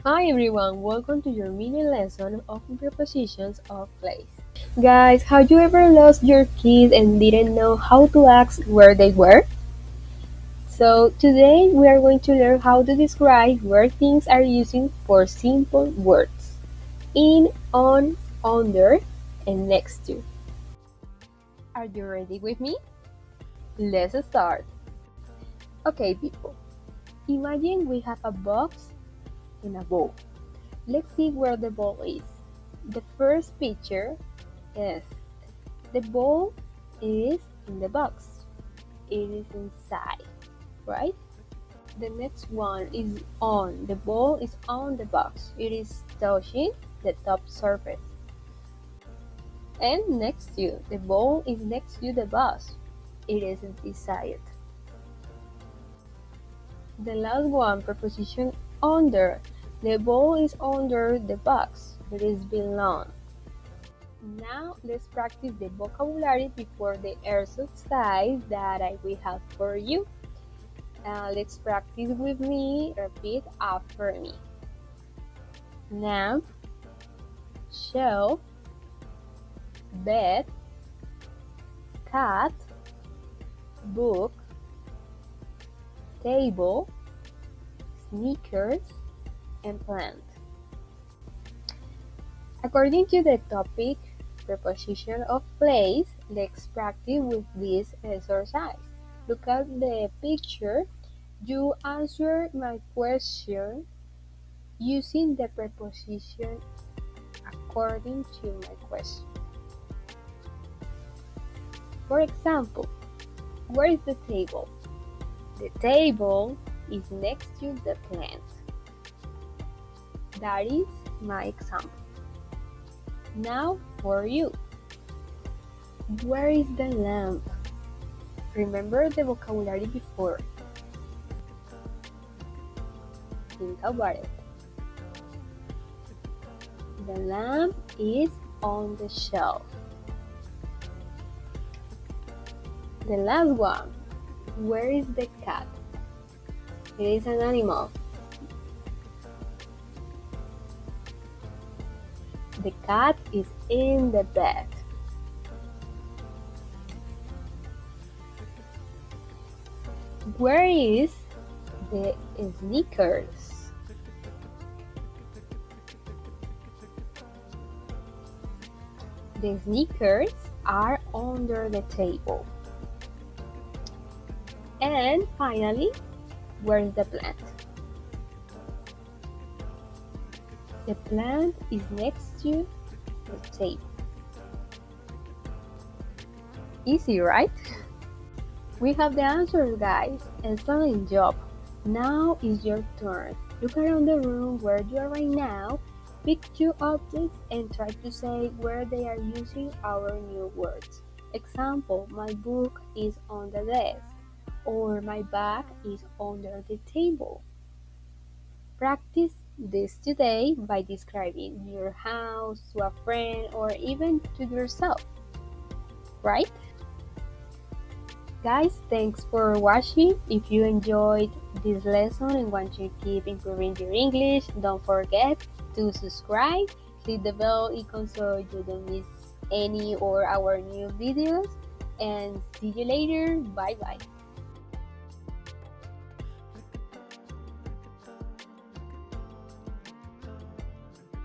Hi everyone, welcome to your mini lesson of prepositions of place. Guys, have you ever lost your keys and didn't know how to ask where they were? So today we are going to learn how to describe where things are using for simple words. In, on, under, and next to. Are you ready with me? Let's start. Okay people, imagine we have a box and a ball. Let's see where the ball is. The first picture is the ball is in the box. It is inside, right? The next one is on. The ball is on the box. It is touching the top surface. And next to, the ball is next to the box. It is inside. The last one, preposition under. The ball is under the box. It is below. Now let's practice the vocabulary before the exercise that I will have for you. Let's practice with me. Repeat after me. Lamp, shelf, bed, cat, book, table, sneakers, and plant. According to the topic, preposition of place, let's practice with this exercise. Look at the picture. You answer my question using the preposition according to my question. For example, where is the table? The table is next to the plant. That is my example. Now for you. Where is the lamp? Remember the vocabulary before. Think about it. The lamp is on the shelf. The last one. Where is the cat? It is an animal. The cat is in the bed. Where is the sneakers? The sneakers are under the table. And finally, where is the plant? The plant is next to the table. Easy, right? We have the answers, guys. Excellent job. Now is your turn. Look around the room where you are right now. Pick two objects and try to say where they are using our new words. Example, my book is on the desk, or my bag is under the table. Practice this today by describing your house to a friend or even to yourself, right? Guys, thanks for watching. If you enjoyed this lesson and want to keep improving your English, don't forget to subscribe, hit the bell icon so you don't miss any or our new videos, and see you later. Bye bye.